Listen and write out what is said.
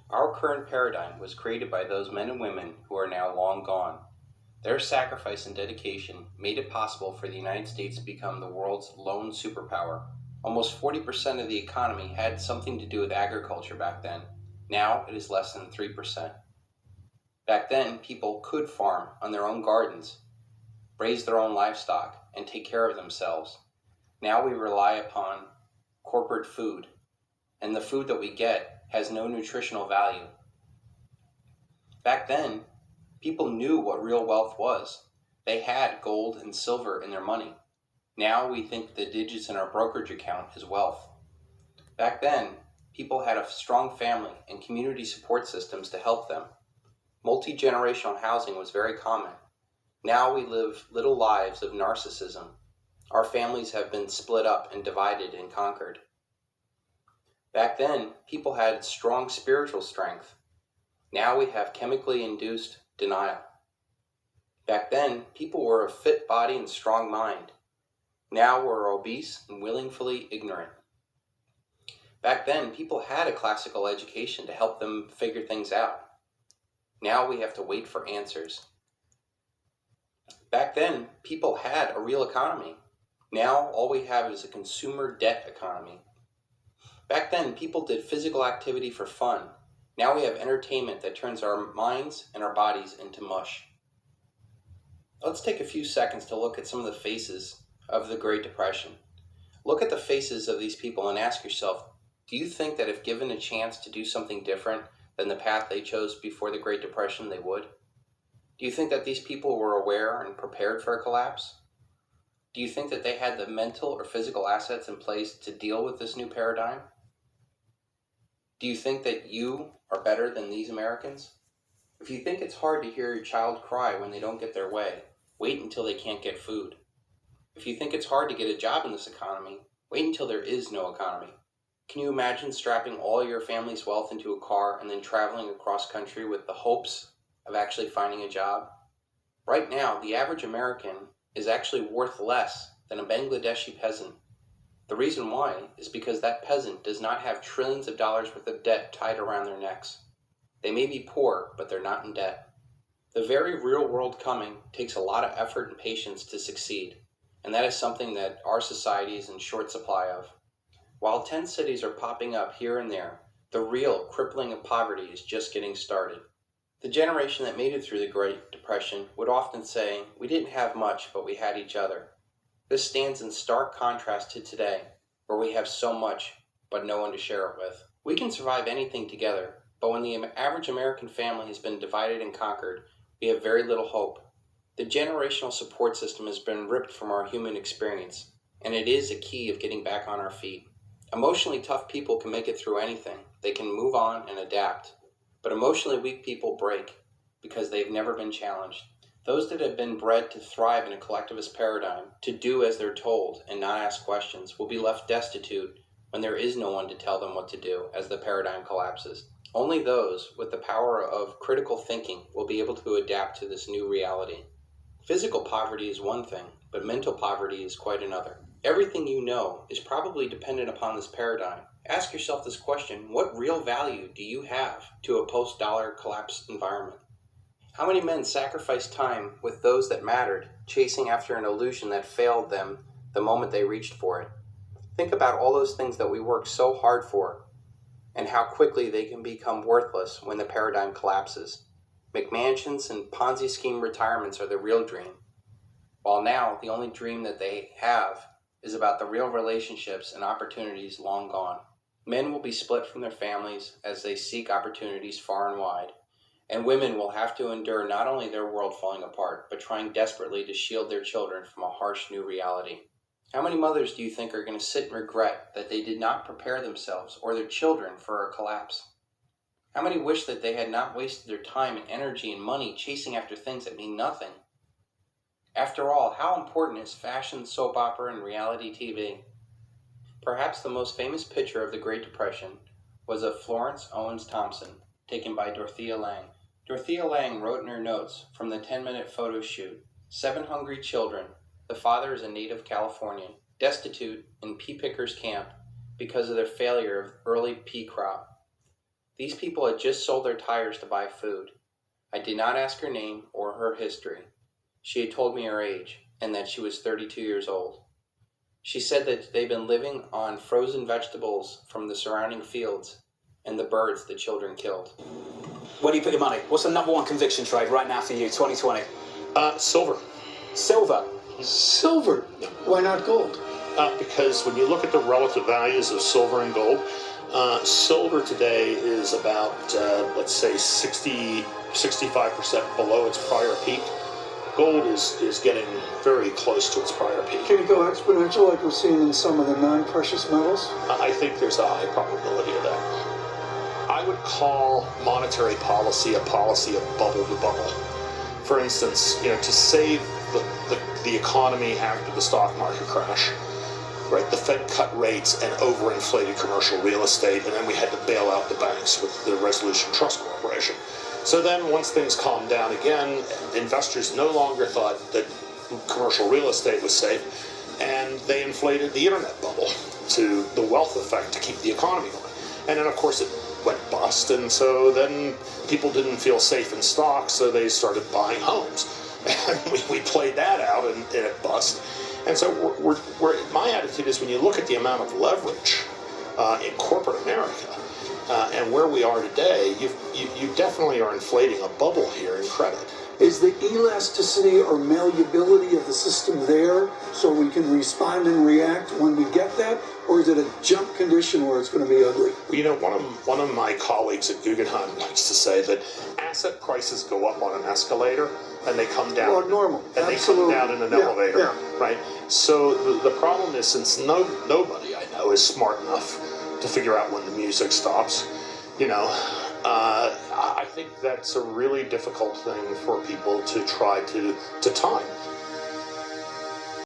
Our current paradigm was created by those men and women who are now long gone. Their sacrifice and dedication made it possible for the United States to become the world's lone superpower. Almost 40% of the economy had something to do with agriculture back then. Now it is less than 3%. Back then, people could farm on their own gardens, raise their own livestock, and take care of themselves. Now we rely upon corporate food, and the food that we get has no nutritional value. Back then, people knew what real wealth was. They had gold and silver in their money. Now we think the digits in our brokerage account is wealth. Back then, people had a strong family and community support systems to help them. Multi-generational housing was very common. Now we live little lives of narcissism. Our families have been split up and divided and conquered. Back then, people had strong spiritual strength. Now we have chemically induced denial. Back then, people were of fit body and strong mind. Now we're obese and willfully ignorant. Back then, people had a classical education to help them figure things out. Now we have to wait for answers. Back then, people had a real economy. Now all we have is a consumer debt economy. Back then, people did physical activity for fun. Now we have entertainment that turns our minds and our bodies into mush. Let's take a few seconds to look at some of the faces of the Great Depression. Look at the faces of these people and ask yourself, do you think that if given a chance to do something different than the path they chose before the Great Depression, they would? Do you think that these people were aware and prepared for a collapse? Do you think that they had the mental or physical assets in place to deal with this new paradigm? Do you think that you are better than these Americans? If you think it's hard to hear your child cry when they don't get their way, wait until they can't get food. If you think it's hard to get a job in this economy, wait until there is no economy. Can you imagine strapping all your family's wealth into a car and then traveling across country with the hopes of actually finding a job? Right now, the average American is actually worth less than a Bangladeshi peasant. The reason why is because that peasant does not have trillions of dollars worth of debt tied around their necks. They may be poor, but they're not in debt. The very real world coming takes a lot of effort and patience to succeed, and that is something that our society is in short supply of. While tent cities are popping up here and there, the real crippling of poverty is just getting started. The generation that made it through the Great Depression would often say, we didn't have much, but we had each other. This stands in stark contrast to today, where we have so much, but no one to share it with. We can survive anything together, but when the average American family has been divided and conquered, we have very little hope. The generational support system has been ripped from our human experience, and it is a key of getting back on our feet. Emotionally tough people can make it through anything. They can move on and adapt. But emotionally weak people break because they've never been challenged. Those that have been bred to thrive in a collectivist paradigm, to do as they're told and not ask questions, will be left destitute when there is no one to tell them what to do as the paradigm collapses. Only those with the power of critical thinking will be able to adapt to this new reality. Physical poverty is one thing, but mental poverty is quite another. Everything you know is probably dependent upon this paradigm. Ask yourself this question: what real value do you have to a post-dollar collapse environment? How many men sacrificed time with those that mattered, chasing after an illusion that failed them the moment they reached for it? Think about all those things that we work so hard for, and how quickly they can become worthless when the paradigm collapses. McMansions and Ponzi scheme retirements are the real dream, while now the only dream that they have is about the real relationships and opportunities long gone. Men will be split from their families as they seek opportunities far and wide, and women will have to endure not only their world falling apart, but trying desperately to shield their children from a harsh new reality. How many mothers do you think are going to sit and regret that they did not prepare themselves or their children for a collapse? How many wish that they had not wasted their time and energy and money chasing after things that mean nothing? After all, how important is fashion, soap opera, and reality TV? Perhaps the most famous picture of the Great Depression was of Florence Owens Thompson, taken by Dorothea Lange. Dorothea Lange wrote in her notes from the 10-minute photo shoot, 7 hungry children, the father is a native Californian, destitute in pea pickers' camp because of their failure of early pea crop. These people had just sold their tires to buy food. I did not ask her name or her history. She had told me her age, and that she was 32 years old. She said that they'd been living on frozen vegetables from the surrounding fields and the birds the children killed. Where do you put your money? What's the number one conviction trade right now for you, 2020? Silver. Silver? Silver? Why not gold? Because when you look at the relative values of silver and gold, silver today is about, let's say, 65% below its prior peak. Gold is getting very close to its prior peak. Can it go exponential like we're seeing in some of the non-precious metals? I think there's a high probability of that. I would call monetary policy a policy of bubble to bubble. For instance, to save the economy after the stock market crash, right? The Fed cut rates and overinflated commercial real estate, and then we had to bail out the banks with the Resolution Trust Corporation. So then once things calmed down again, investors no longer thought that commercial real estate was safe, and they inflated the internet bubble to the wealth effect to keep the economy going. And then of course it went bust, and so then people didn't feel safe in stocks, so they started buying homes. And we played that out, and it bust. And so my attitude is, when you look at the amount of leverage in corporate America and where we are today, you definitely are inflating a bubble here in credit. Is the elasticity or malleability of the system there so we can respond and react when we get that? Or is it a jump condition where it's going to be ugly? One of my colleagues at Guggenheim likes to say that asset prices go up on an escalator and they come down. Well, normal. And Absolutely. They come down in an elevator, yeah. right? So the problem is, since nobody I know is smart enough to figure out when the music stops, I think that's a really difficult thing for people to try to time.